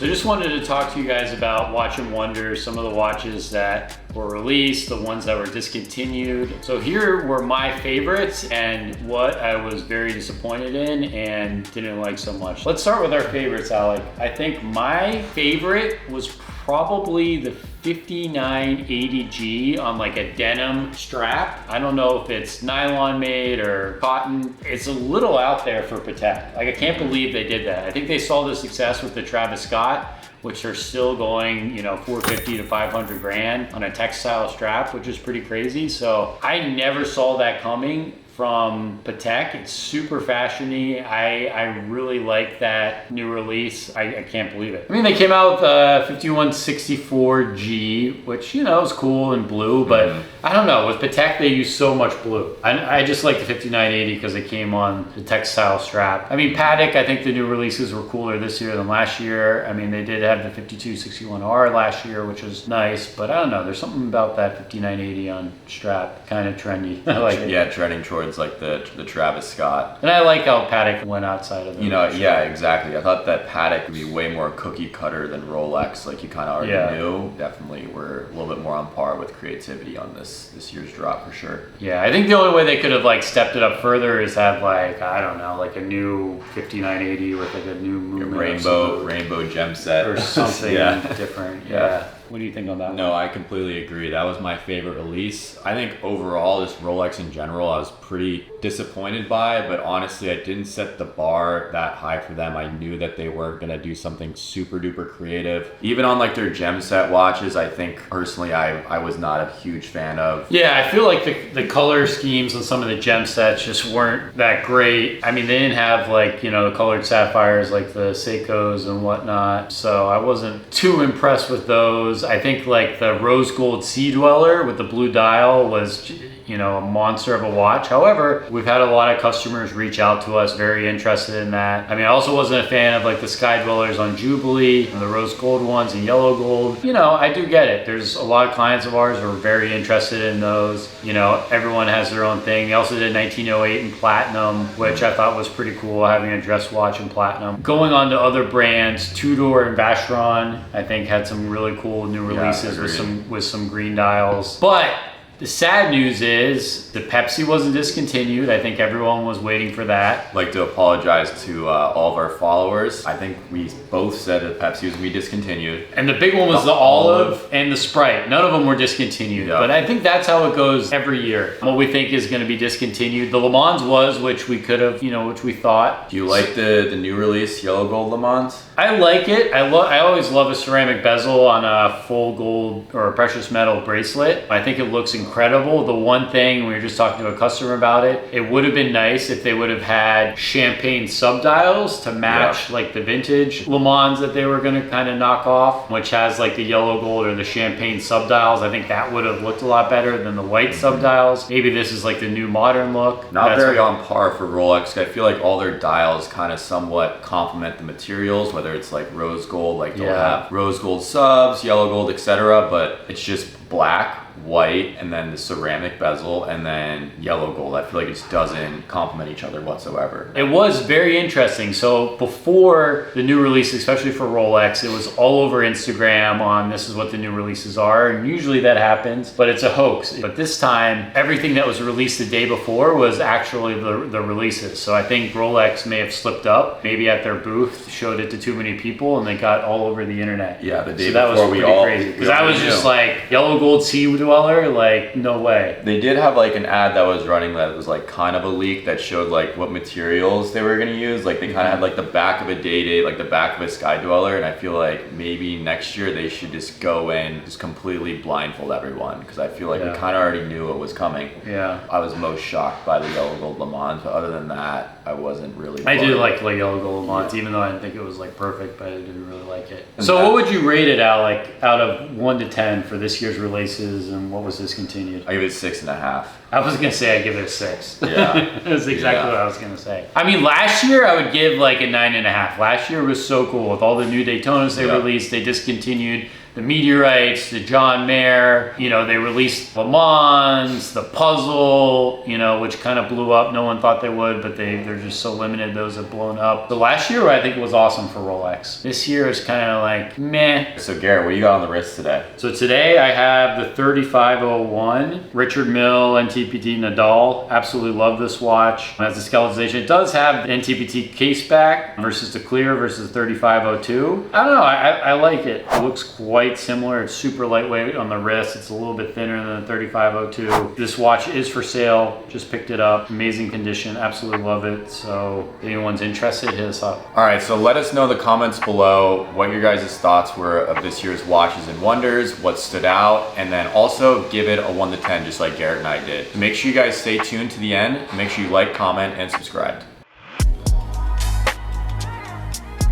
So just wanted to talk to you guys about Watch and Wonders, some of the watches that were released, the ones that were discontinued. So here were my favorites and what I was very disappointed in and didn't like so much. Let's start with our favorites, Alec. I think my favorite was probably the 5980G on like a denim strap. I don't know if it's nylon made or cotton. It's a little out there for Patek. Like, I can't believe they did that. I think they saw the success with the Travis Scott, which are still going, 450 to 500 grand on a textile strap, which is pretty crazy. So I never saw that coming from Patek. It's super fashiony. I really like that new release. I can't believe it. I mean, they came out with 5164G, which, is cool and blue, but I don't know. With Patek, they use so much blue. I just like the 5980 because it came on the textile strap. I mean, Patek, I think the new releases were cooler this year than last year. I mean, they did have the 5261R last year, which was nice, but I don't know. There's something about that 5980 on strap, kind of trendy. I like it. Yeah, trending towards like the Travis Scott. And I like how Patek went outside of it. Yeah, exactly. I thought that Patek would be way more cookie cutter than Rolex. Like, you kind of already knew. Definitely we're a little bit more on par with creativity on this year's drop for sure. Yeah, I think the only way they could have like stepped it up further is have like, I don't know, like a new 5980 with like a new movement, rainbow gem set or something different. Yeah. What do you think on that? No, I completely agree. That was my favorite release. I think overall, just Rolex in general, I was pretty disappointed by, but honestly, I didn't set the bar that high for them. I knew that they weren't gonna do something super duper creative. Even on like their gem set watches, I think personally, I was not a huge fan of. Yeah, I feel like the color schemes on some of the gem sets just weren't that great. I mean, they didn't have like, the colored sapphires like the Seikos and whatnot, so I wasn't too impressed with those. I think like the rose gold Sea Dweller with the blue dial was, a monster of a watch. However, we've had a lot of customers reach out to us very interested in that. I mean, I also wasn't a fan of like the Sky Dwellers on Jubilee and the rose gold ones and yellow gold. I do get it. There's a lot of clients of ours who are very interested in those. Everyone has their own thing. They also did 1908 in platinum, which I thought was pretty cool, having a dress watch in platinum. Going on to other brands, Tudor and Vacheron, I think had some really cool new releases with some green dials. But the sad news is the Pepsi wasn't discontinued. I think everyone was waiting for that. I'd like to apologize to all of our followers. I think we both said that Pepsi was going to be discontinued. And the big one was the olive and the Sprite. None of them were discontinued, but I think that's how it goes every year. What we think is going to be discontinued. The Le Mans was, which we could have, which we thought. Do you like the new release yellow gold Le Mans? I like it. I always love a ceramic bezel on a full gold or a precious metal bracelet. I think it looks incredible. The one thing, we were just talking to a customer about it, it would have been nice if they would have had champagne subdials to match like the vintage Le Mans that they were going to kind of knock off, which has like the yellow gold or the champagne subdials. I think that would have looked a lot better than the white subdials. Maybe this is like the new modern look. Not very on par for Rolex. I feel like all their dials kind of somewhat complement the materials, whether it's like rose gold, like they'll have rose gold subs, yellow gold, etc. But it's just black, white, and then the ceramic bezel, and then yellow gold. I feel like it just doesn't complement each other whatsoever. It was very interesting. So before the new release, especially for Rolex, it was all over Instagram on this is what the new releases are, and usually that happens, but it's a hoax. But this time, everything that was released the day before was actually the releases. So I think Rolex may have slipped up, maybe at their booth, showed it to too many people, and they got all over the internet. Yeah, the day so before that was pretty crazy. Because I was just like, yellow gold Sea Dweller, like, no way. They did have like an ad that was running that was like kind of a leak that showed like what materials they were gonna use. Like they kind of had like the back of a Day-Date, like the back of a Sky Dweller, and I feel like maybe next year they should just go in, just completely blindfold everyone, because I feel like we kind of already knew it was coming. Yeah. I was most shocked by the yellow gold Le Mans, but other than that, I wasn't really. I did like yellow gold Le Mans, even though I didn't think it was like perfect, but I didn't really like it. So what would you rate it out, like out of 1 to 10 for this year's releases, and what was discontinued? I give it 6.5. I was gonna say I'd give it a 6. Yeah. That's exactly what I was gonna say. I mean, last year I would give like a 9.5. Last year was so cool with all the new Daytonas they released. They discontinued the meteorites, the John Mayer, you know, they released Le Mans, the Puzzle, you know, which kind of blew up. No one thought they would, but they're just so limited. Those have blown up. The last year, I think, was awesome for Rolex. This year is kind of like, meh. So Garrett, what you got on the wrist today? So today I have the 3501 Richard Mille NTPT Nadal. Absolutely love this watch. It has the skeletonization. It does have the NTPT case back versus the clear versus the 3502. I don't know, I like it. It looks quite similar. It's super lightweight on the wrist. It's a little bit thinner than the 3502. This watch is for sale. Just picked it up. Amazing condition. Absolutely love it. So if anyone's interested, hit us up. All right, so let us know in the comments below what your guys' thoughts were of this year's Watches and Wonders, what stood out, and then also give it a 1 to 10 just like Garrett and I did. Make sure you guys stay tuned to the end. Make sure you like, comment, and subscribe.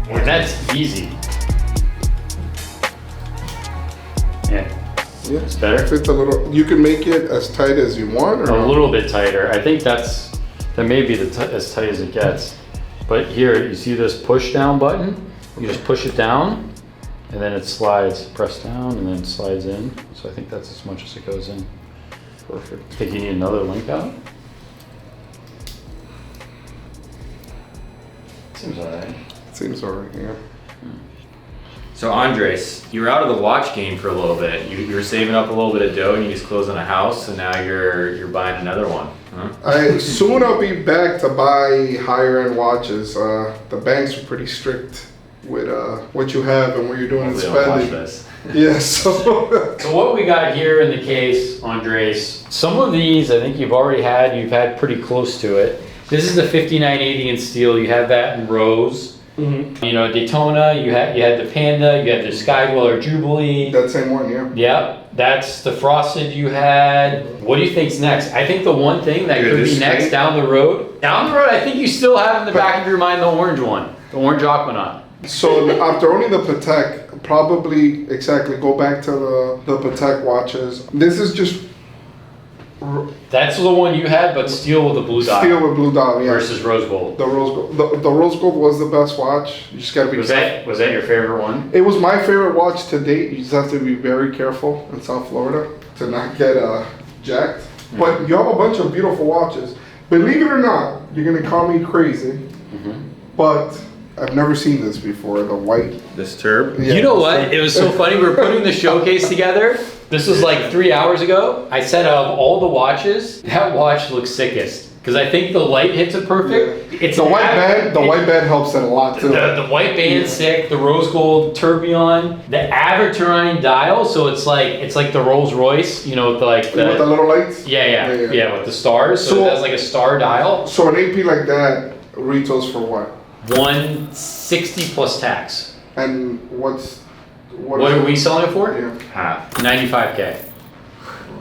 Well, that's easy. Yeah. Yeah, it's better. Fit a little. You can make it as tight as you want, or A little bit tighter. I think that may be as tight as it gets. But here, you see this push down button? You just push it down and then it slides. Press down and then it slides in. So I think that's as much as it goes in. Perfect. I think you need another link out. Seems alright. Seems alright, yeah. So Andres, you were out of the watch game for a little bit. You were saving up a little bit of dough and you just closed on a house, and now you're buying another one. Huh? Soon I'll be back to buy higher end watches. The banks are pretty strict with what you have and what you're doing in Hopefully they don't watch spending. this. Yeah, so So what we got here in the case, Andres, some of these I think you've had pretty close to it. This is the 5980 in steel. You have that in rose. Mm-hmm. You know, Daytona, you had the Panda, you had the Skydweller Jubilee. that same one, yeah. Yep, that's the frosted you had. What do you think's next? I think the one thing that could be next down the road, I think you still have in the back of your mind the orange one, the orange Aquanaut. So after owning the Patek, probably exactly go back to the Patek watches. This is just That's the one you had, but steel with the blue dot steel with blue dial, yeah. versus rose gold. The rose gold. The rose gold was the best watch. You just gotta be. Was that your favorite one? It was my favorite watch to date. You just have to be very careful in South Florida to not get jacked. But you have a bunch of beautiful watches. Believe it or not, you're gonna call me crazy, but I've never seen this before. The white. This Turb? Yeah, You know what? It was so funny. We were putting the showcase together. This was like 3 hours ago. I said of all the watches, that watch looks sickest. Because I think the light hits it perfect. Yeah. It's The white band. The white band helps it a lot too. The white band's sick. The rose gold tourbillon, the Aventurine dial. So it's like the Rolls Royce, you know, with With the little lights. yeah, with the stars. So it has like a star dial. So an AP like that retails for what? 160 plus tax. And what What are we selling it for? Yeah. Half. 95K.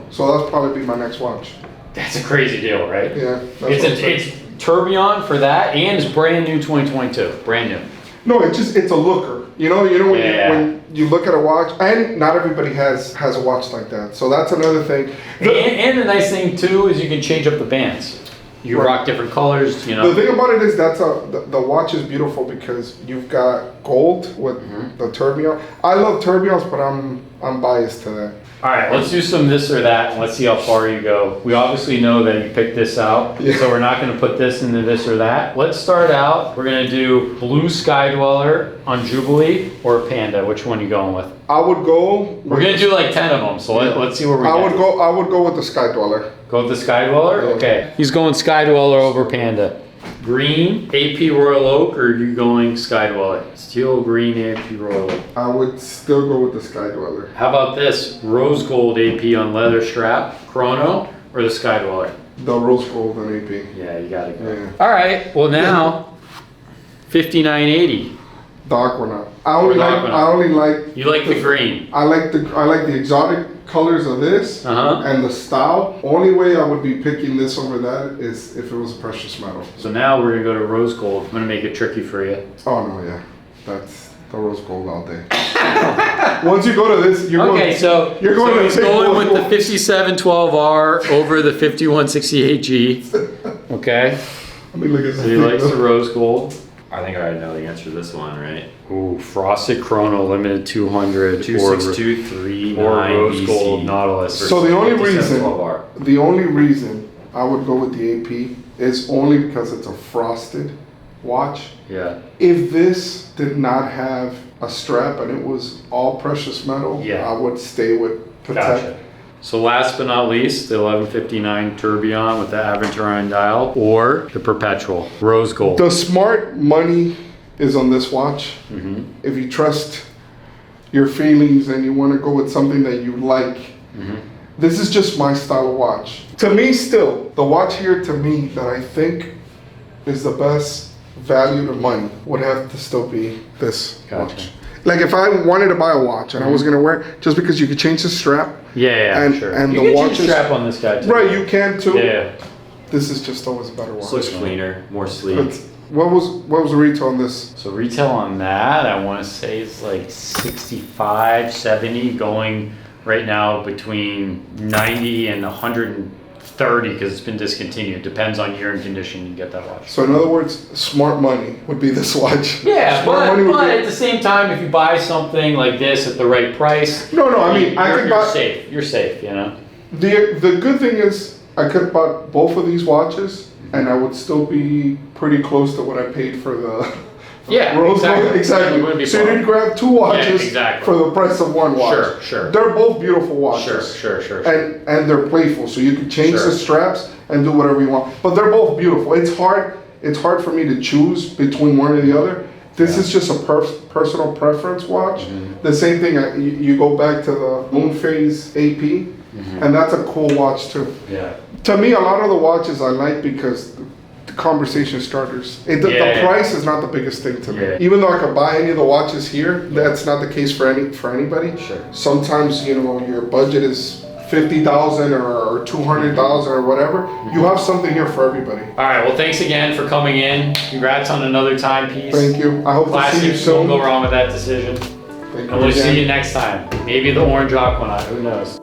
So that's probably be my next watch. That's a crazy deal, right? Yeah. That's what I'm saying. It's tourbillon for that, and it's brand new 2022. Brand new. No, it's a looker. You know when, when you look at a watch, and not everybody has a watch like that. So that's another thing. And the nice thing too is you can change up the bands. You rock different colors, you know. The thing about it is the watch is beautiful because you've got gold with the tourbillon. I love tourbillons, but I'm biased to that. All right, let's do some this or that, and let's see how far you go. We obviously know that you picked this out, Yeah. so we're not going to put this into this or that. Let's start out. We're going to do blue Skydweller on Jubilee or Panda. Which one are you going with? I would go. We're going to do like 10 of them, so let's see where we I go. would go with the Skydweller. Go with the Skydweller? Yeah. Okay. He's going Skydweller over Panda. Green, AP Royal Oak, or are you going Skydweller? Steel green AP Royal Oak. I would still go with the Skydweller. How about this? Rose gold AP on leather strap, Chrono, or the Skydweller? The rose gold and AP. Yeah, you gotta go. Yeah. All right, well now, 5980. The Aquanaut. I only like. You like the green. I like the exotic colors of this and the style. Only way I would be picking this over that is if it was a precious metal. So now we're gonna go to rose gold. I'm gonna make it tricky for you. Oh no, yeah, that's the rose gold all day. Once you go to this, you're Okay, so you're going to he's pick going one with the gold. 5712R over the 5168G. Okay, Let me look at so he likes the rose gold. I think I already know the answer to this one, right? Ooh, Frosted Chrono Limited 200 26239 or Rose BC. Gold Nautilus. So the only 5712R. reason I would go with the AP is only because it's a frosted watch. Yeah. If this did not have a strap and it was all precious metal, Yeah. I would stay with Patek. Gotcha. So last but not least, the 1159 Tourbillon with the Aventurine dial or the Perpetual Rose Gold. The smart money is on this watch. Mm-hmm. If you trust your feelings and you want to go with something that you like, this is just my style of watch. To me, still, the watch here to me that I think is the best value to money would have to still be this Gotcha. watch. Like if I wanted to buy a watch and I was gonna wear it, just because you could change the strap, Yeah, and sure. and you the can watches, change the strap on this guy too. right? You can too. Yeah. This is just always a better watch. This looks cleaner, more sleek. But what was the retail on this? So retail on that, I want to say is like 65, 70, going right now between 90 and 130 because it's been discontinued. Depends on year and condition you get that watch. So in other words, smart money would be this watch. Yeah, Smart money would but be- at the same time, if you buy something like this at the right price, No, I mean I could you're buy. safe. You're safe, you know? The good thing is I could have bought both of these watches and I would still be pretty close to what I paid for the Yeah, Rose exactly. Gold. Exactly. It wouldn't be So you far. didn't grab two watches exactly. for the price of one watch. Sure. They're both beautiful watches. Sure. And they're playful, so you can change Sure. the straps and do whatever you want. But they're both beautiful. It's hard for me to choose between one or the other. This is just a personal preference watch. The same thing, you go back to the Moon Phase AP, and that's a cool watch too. Yeah. To me, a lot of the watches I like because the conversation starters. The price is not the biggest thing to me. Yeah. Even though I could buy any of the watches here, that's not the case for anybody. Sure. Sometimes your budget is $50,000 or $200,000 or whatever. You have something here for everybody. All right. Well, thanks again for coming in. Congrats on another timepiece. Thank you. I hope to see you Classics soon. won't go wrong with that decision. Thank And we'll again. see you next time. Maybe the orange Aquanaut. Who knows?